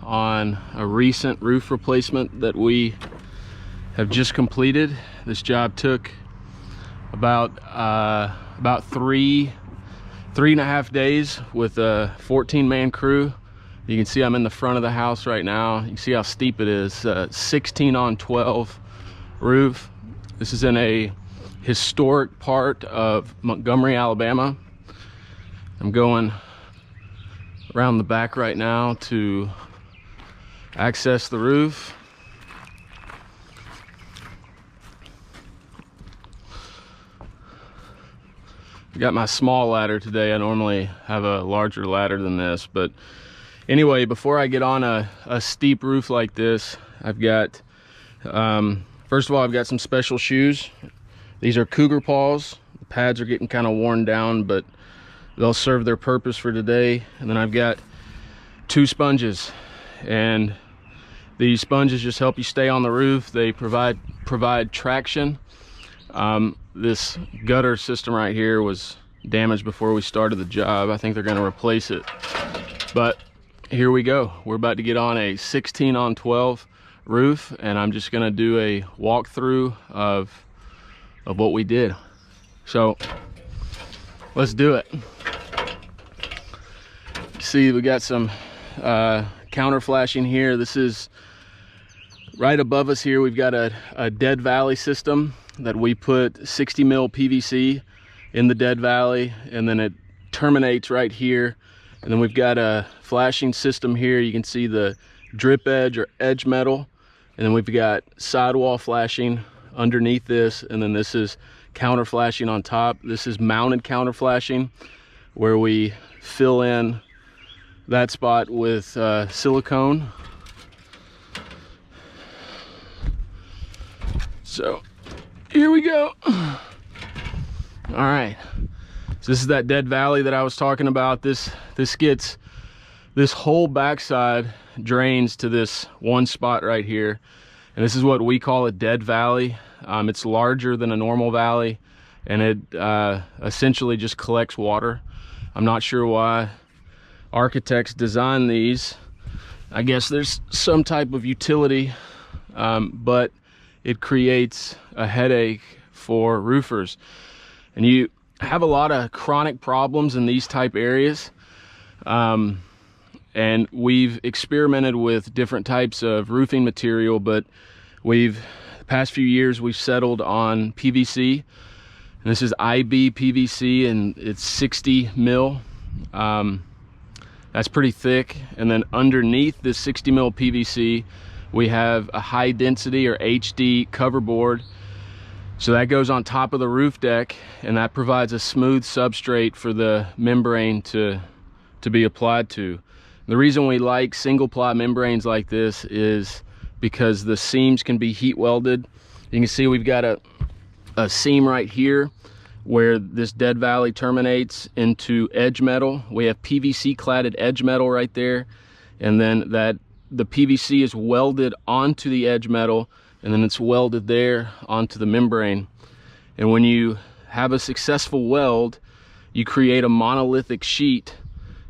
on a recent roof replacement that we have just completed. This job took about 3.5 days with a 14-man crew. You can see I'm in the front of the house right now. You can see how steep it is. 16 on 12 roof. This is in a historic part of Montgomery, Alabama. I'm going around the back right now to access the roof. I got my small ladder today. I normally have a larger ladder than this, but anyway, before I get on a steep roof like this, I've got first of all, I've got some special shoes. These are Cougar paws. The pads are getting kind of worn down, but they'll serve their purpose for today. And then I've got 2 sponges, and these sponges just help you stay on the roof. They provide traction. This gutter system right here was damaged before we started the job. I think they're going to replace it, but here we go. We're about to get on a 16 on 12 roof, and I'm just going to do a walkthrough of what we did. So let's do it. See, we got some counter flashing here. This is right above us here. We've got a dead valley system that we put 60 mil PVC in the dead valley, and then it terminates right here. And then we've got a flashing system here. You can see the drip edge or edge metal, and then we've got sidewall flashing underneath this, and then this is counter flashing on top. This is mounted counter flashing, where we fill in that spot with silicone. So here we go. All right, so this is that dead valley that I was talking about. This whole backside drains to this one spot right here, and this is what we call a dead valley. It's larger than a normal valley, and it essentially just collects water. I'm not sure why architects design these. I guess there's some type of utility, but it creates a headache for roofers. And you have a lot of chronic problems in these type areas. And we've experimented with different types of roofing material, but the past few years we've settled on PVC. And this is IB PVC, and it's 60 mil. That's pretty thick. And then underneath this 60 mil PVC, we have a high density or HD cover board. So that goes on top of the roof deck, and that provides a smooth substrate for the membrane to be applied to. The reason we like single ply membranes like this is because the seams can be heat welded. You can see we've got a seam right here where this dead valley terminates into edge metal. We have PVC cladded edge metal right there, and then the PVC is welded onto the edge metal, and then it's welded there onto the membrane. And when you have a successful weld, you create a monolithic sheet,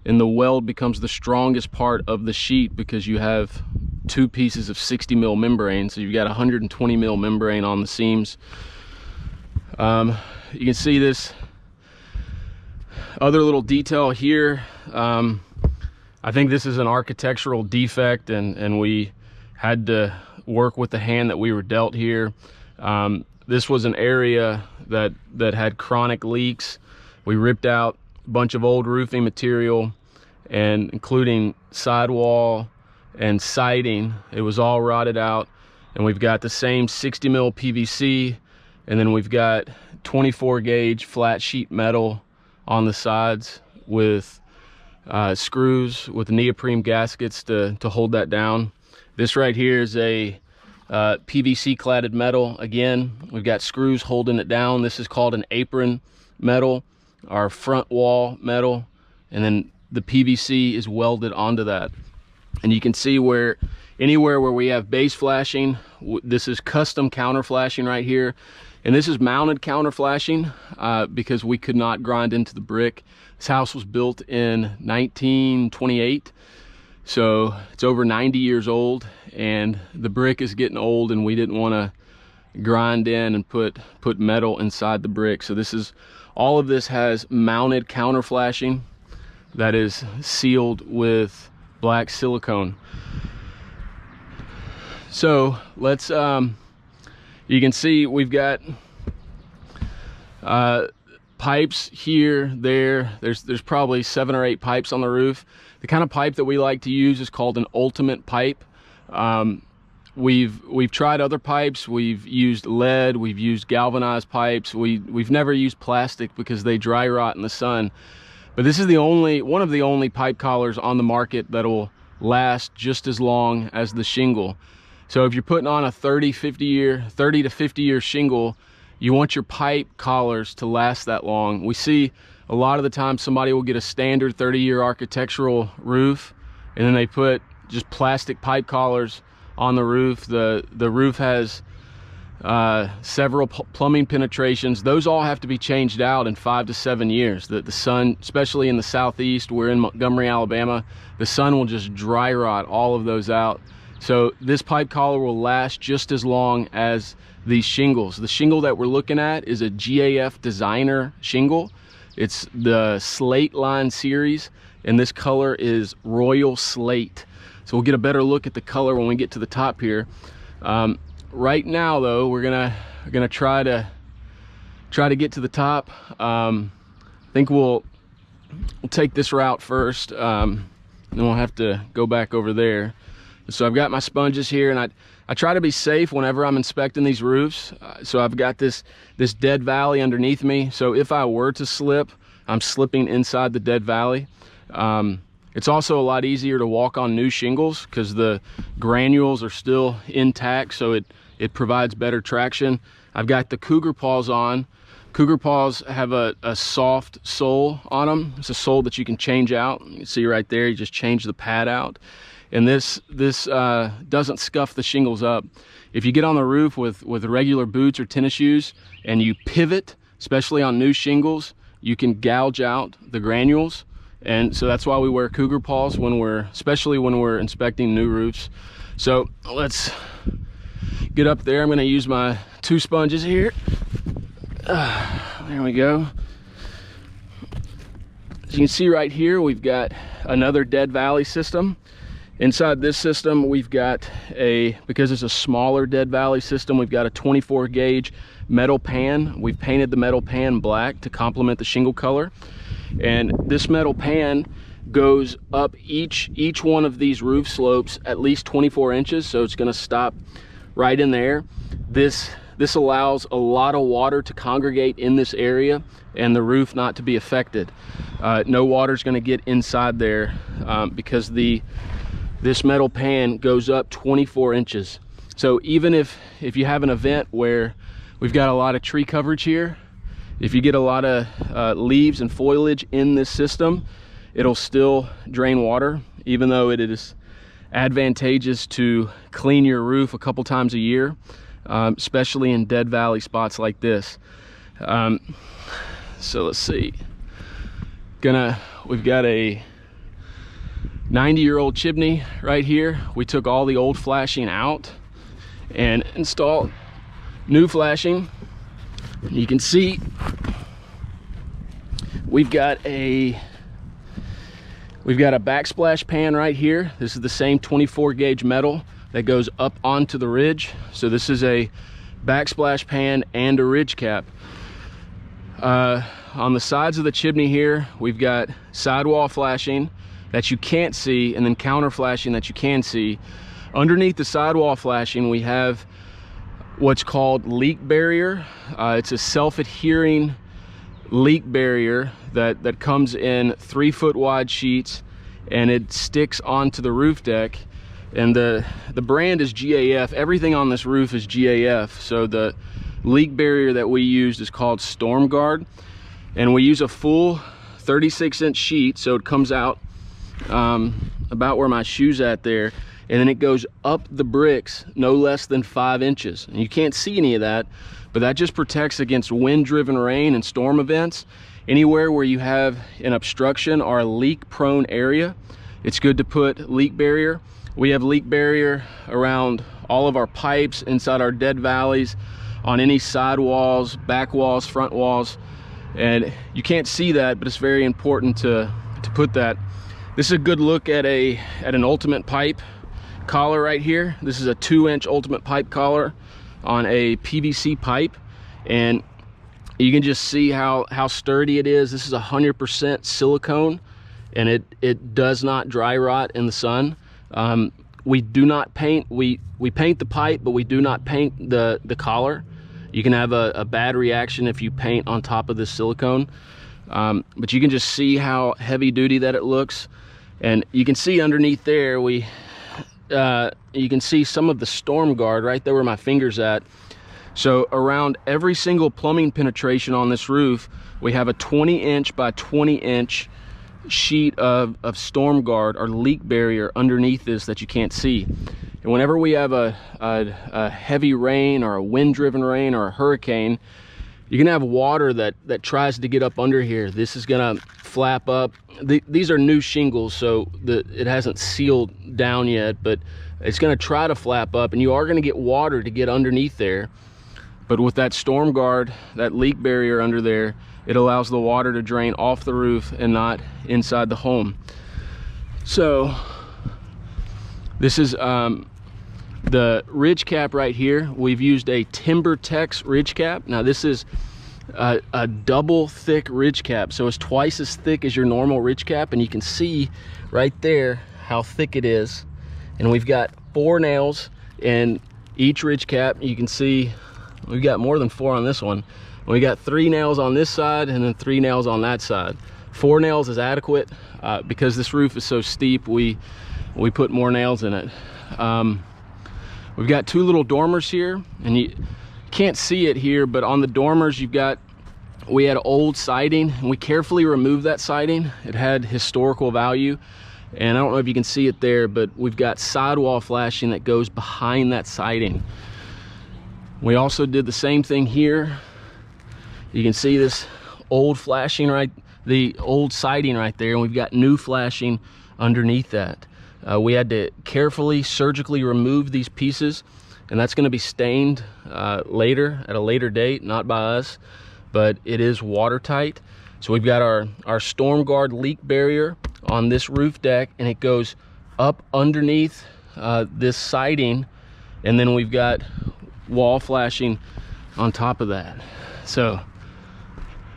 and the weld becomes the strongest part of the sheet because you have 2 pieces of 60 mil membrane. So you've got 120 mil membrane on the seams. You can see this other little detail here. I think this is an architectural defect, and we had to work with the hand that we were dealt here. This was an area that had chronic leaks. We ripped out a bunch of old roofing material, and including sidewall and siding. It was all rotted out, and we've got the same 60 mil PVC, and then we've got 24 gauge flat sheet metal on the sides with screws with neoprene gaskets to hold that down. This right here is a PVC cladded metal. Again, we've got screws holding it down. This is called an apron metal, our front wall metal, and then the PVC is welded onto that. And you can see where anywhere where we have base flashing, this is custom counter flashing right here, and this is mounted counter flashing because we could not grind into the brick. This house was built in 1928, So it's over 90 years old, and the brick is getting old, and we didn't want to grind in and put metal inside the brick. So this is, all of this has mounted counter flashing that is sealed with black silicone. So let's you can see we've got pipes here, there's probably 7 or 8 pipes on the roof. The kind of pipe that we like to use is called an ultimate pipe. We've tried other pipes. We've used lead, we've used galvanized pipes. We've never used plastic because they dry rot in the sun. But this is one of the only pipe collars on the market that'll last just as long as the shingle. So if you're putting on a 30 to 50 year shingle, you want your pipe collars to last that long. We see a lot of the time somebody will get a standard 30-year architectural roof, and then they put just plastic pipe collars on the roof. The roof has several plumbing penetrations. Those all have to be changed out in 5 to 7 years. The sun, especially in the southeast, we're in Montgomery, Alabama, the sun will just dry rot all of those out. So this pipe collar will last just as long as these shingles. The shingle that we're looking at is a GAF designer shingle. It's the Slateline series, and this color is Royal Slate. So we'll get a better look at the color when we get to the top here. Right now though, we're gonna try to get to the top. I think we'll take this route first, and then we'll have to go back over there. So I've got my sponges here, and I try to be safe whenever I'm inspecting these roofs. So I've got this dead valley underneath me. So if I were to slip, I'm slipping inside the dead valley. It's also a lot easier to walk on new shingles because the granules are still intact, so it provides better traction. I've got the cougar paws on. Cougar paws have a soft sole on them. It's a sole that you can change out. You can see right there, you just change the pad out. And this doesn't scuff the shingles up. If you get on the roof with regular boots or tennis shoes and you pivot, especially on new shingles, you can gouge out the granules. And so that's why we wear cougar paws especially when we're inspecting new roofs. So let's get up there. I'm gonna use my 2 sponges here. There we go. As you can see right here, we've got another dead valley system. Inside this system, we've got because it's a smaller dead valley system, we've got a 24 gauge metal pan. We've painted the metal pan black to complement the shingle color. And this metal pan goes up each one of these roof slopes at least 24 inches. So it's gonna stop right in there. This allows a lot of water to congregate in this area and the roof not to be affected. No water's gonna get inside there because this metal pan goes up 24 inches. So even if you have an event where we've got a lot of tree coverage here, if you get a lot of leaves and foliage in this system, it'll still drain water, even though it is advantageous to clean your roof a couple times a year, especially in dead valley spots like this. So let's see. We've got a 90-year-old chimney right here. We took all the old flashing out and installed new flashing. You can see we've got a backsplash pan right here. This is the same 24 gauge metal that goes up onto the ridge. So this is a backsplash pan and a ridge cap. On the sides of the chimney here, we've got sidewall flashing that you can't see, and then counter flashing that you can see. Underneath the sidewall flashing, we have what's called leak barrier. It's a self-adhering leak barrier that comes in 3-foot wide sheets, and it sticks onto the roof deck. And the brand is GAF. Everything on this roof is GAF. So the leak barrier that we used is called Storm Guard, and we use a full 36-inch sheet, so it comes out about where my shoe's at there, and then it goes up the bricks no less than 5 inches. And you can't see any of that, but that just protects against wind-driven rain and storm events. Anywhere where you have an obstruction or a leak-prone area, it's good to put leak barrier. We have leak barrier around all of our pipes, inside our dead valleys, on any side walls, back walls, front walls. And you can't see that, but it's very important to put that. This is a good look at an ultimate pipe collar right here. This is a 2-inch ultimate pipe collar on a PVC pipe, and you can just see how sturdy it is. This is 100% silicone, and it does not dry rot in the sun. We do not paint. We paint the pipe, but we do not paint the collar. You can have a bad reaction if you paint on top of this silicone. But you can just see how heavy duty that it looks, and you can see underneath there you can see some of the storm guard right there where my finger's at. So around every single plumbing penetration on this roof, we have a 20-inch by 20-inch sheet of storm guard or leak barrier underneath this that you can't see. And whenever we have a heavy rain or a wind-driven rain or a hurricane, you can have water that tries to get up under here. This is gonna flap up. These are new shingles, so it hasn't sealed down yet, but it's gonna try to flap up, and you are gonna get water to get underneath there. But with that storm guard, that leak barrier under there, it allows the water to drain off the roof and not inside the home. So this is the ridge cap right here. We've used a TimberTex ridge cap. Now this is a double thick ridge cap, so it's twice as thick as your normal ridge cap, and you can see right there how thick it is. And we've got 4 nails in each ridge cap. You can see we've got more than 4 on this one. We got 3 nails on this side and then 3 nails on that side. 4 nails is adequate. Because this roof is so steep, we put more nails in it. We've got 2 little dormers here, and you can't see it here, but on the dormers we had old siding, and we carefully removed that siding. It had historical value, and I don't know if you can see it there, but we've got sidewall flashing that goes behind that siding. We also did the same thing here. You can see this old flashing the old siding right there, and we've got new flashing underneath that. We had to carefully, surgically remove these pieces, and that's going to be stained later, at a later date, not by us, but it is watertight. So we've got our storm guard leak barrier on this roof deck, and it goes up underneath this siding, and then we've got wall flashing on top of that. So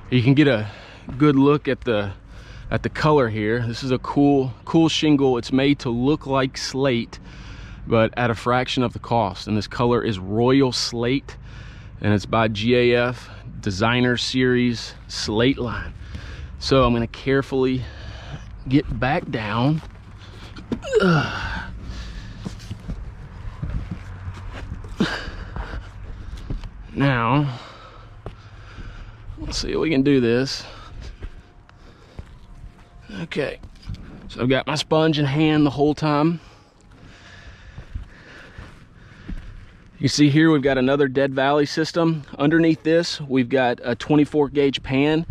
you can get a good look at the color here. This is a cool shingle. It's made to look like slate, but at a fraction of the cost. And this color is Royal Slate, and it's by GAF Designer Series Slateline. So I'm going to carefully get back down. Now, let's see if we can do this. Okay, so I've got my sponge in hand the whole time. You see here we've got another dead valley system. Underneath this we've got a 24 gauge pan,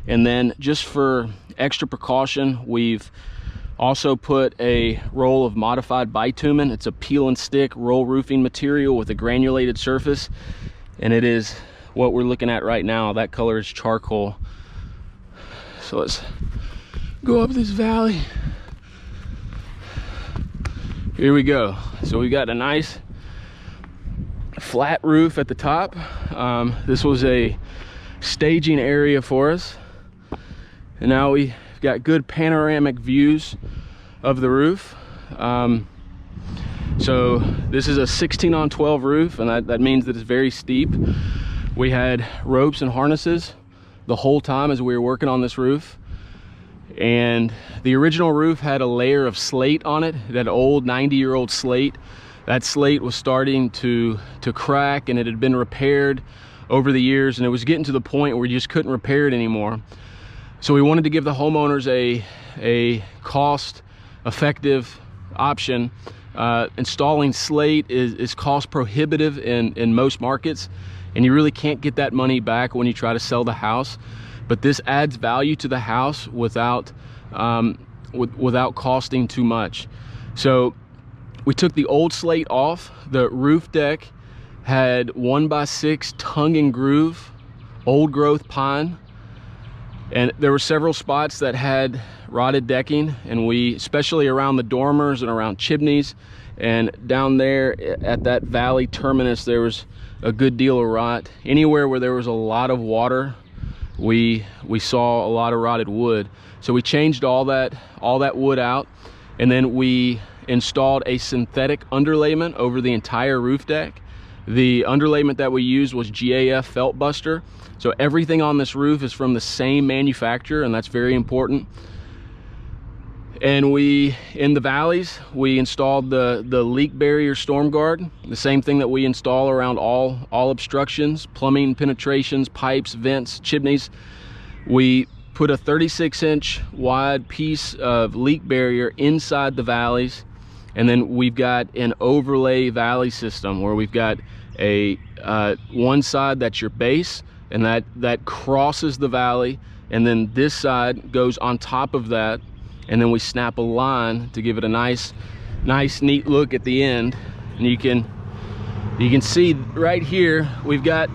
and then just for extra precaution we've also put a roll of modified bitumen. It's a peel and stick roll roofing material with a granulated surface, and it is what we're looking at right now. That color is charcoal. So let's go up this valley. Here we go. So we got a nice flat roof at the top. This was a staging area for us, and now we've got good panoramic views of the roof. So this is a 16-on-12 roof, and that means that it's very steep. We had ropes and harnesses the whole time as we were working on this roof, and the original roof had a layer of slate on it. It had old 90-year-old slate. That slate was starting to crack, and it had been repaired over the years, and it was getting to the point where you just couldn't repair it anymore. So we wanted to give the homeowners a cost-effective option. Installing slate is cost prohibitive in most markets, and you really can't get that money back when you try to sell the house. But this adds value to the house without without costing too much. So we took the old slate off. The roof deck had 1x6 tongue and groove, old growth pine. And there were several spots that had rotted decking, and we, especially around the dormers and around chimneys, and down there at that valley terminus, there was a good deal of rot. Anywhere where there was a lot of water, we saw a lot of rotted wood. So we changed all that wood out, and then we installed a synthetic underlayment over the entire roof deck. The underlayment that we used was GAF Felt Buster. So everything on this roof is from the same manufacturer, and that's very important. And in the valleys, we installed the leak barrier storm guard, the same thing that we install around all obstructions, plumbing penetrations, pipes, vents, chimneys. We put a 36-inch wide piece of leak barrier inside the valleys, and then we've got an overlay valley system where we've got a one side that's your base, and that crosses the valley, and then this side goes on top of that, and then we snap a line to give it a nice neat look at the end. And you can see right here we've got,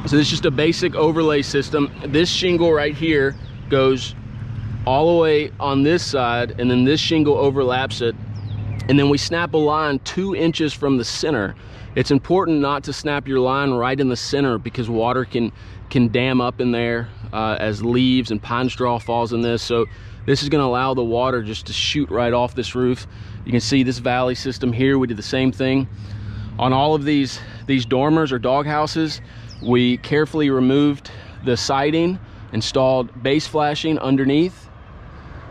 so this is just a basic overlay system. This shingle right here goes all the way on this side, and then this shingle overlaps it, and then we snap a line 2 inches from the center. It's important not to snap your line right in the center, because water can dam up in there as leaves and pine straw falls in this. So this is going to allow the water just to shoot right off this roof. You can see this valley system here, we did the same thing. On all of these dormers or dog houses, we carefully removed the siding, installed base flashing underneath,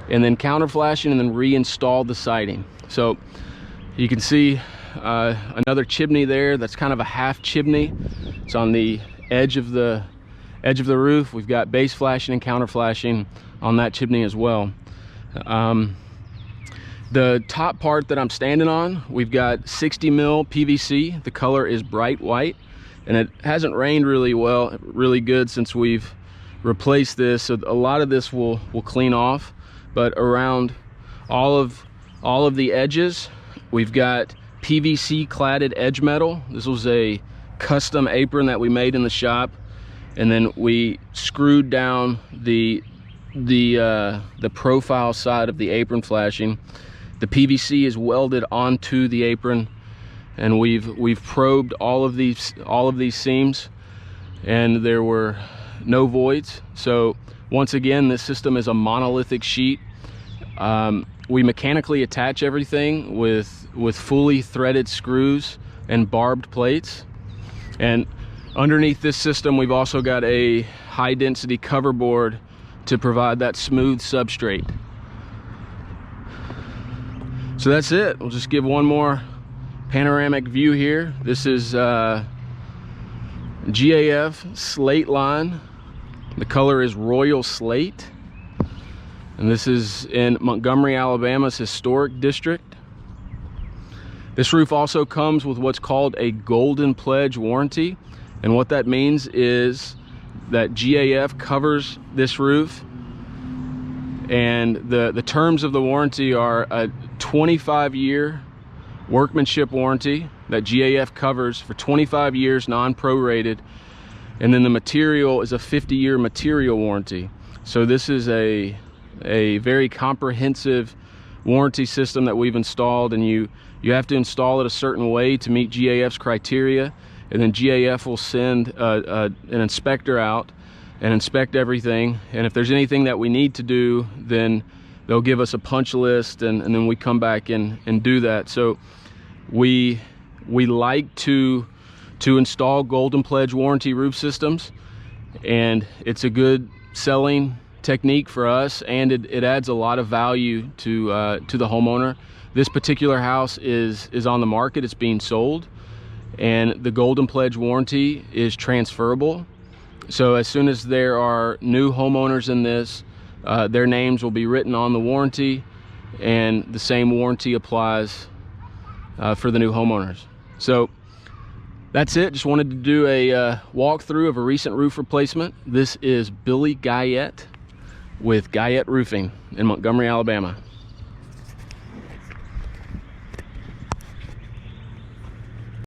and then counter flashing, and then reinstalled the siding. So you can see another chimney there. That's kind of a half chimney. It's on the edge of the roof. We've got base flashing and counter flashing on that chimney as well. The top part that I'm standing on, we've got 60 mil PVC. The color is bright white, and it hasn't rained really good since we've replaced this. So a lot of this will clean off, but around all of the edges, we've got PVC cladded edge metal. This was a custom apron that we made in the shop, and then we screwed down the profile side of the apron flashing. The PVC is welded onto the apron, and we've probed all of these seams, and there were no voids. So once again, this system is a monolithic sheet. We mechanically attach everything with fully threaded screws and barbed plates. And underneath this system, we've also got a high density cover board to provide that smooth substrate. So that's it. We'll just give one more panoramic view here. This is GAF Slateline. The color is Royal Slate. And this is in Montgomery, Alabama's historic district. This roof also comes with what's called a Golden Pledge warranty. And what that means is that GAF covers this roof, and the terms of the warranty are a 25-year workmanship warranty that GAF covers for 25 years, non-prorated, and then the material is a 50-year material warranty. So this is a very comprehensive warranty system that we've installed, and you have to install it a certain way to meet GAF's criteria, and then GAF will send an inspector out and inspect everything, and if there's anything that we need to do, then they'll give us a punch list, and then we come back and do that. So we like to install Golden Pledge warranty roof systems, and it's a good selling technique for us, and it adds a lot of value to the homeowner. This particular house is on the market. It's being sold, and the Golden Pledge warranty is transferable. So as soon as there are new homeowners in this, their names will be written on the warranty, and the same warranty applies for the new homeowners. So that's it. Just wanted to do a walkthrough of a recent roof replacement. This is Billy Guyette with Guyette Roofing in Montgomery, Alabama.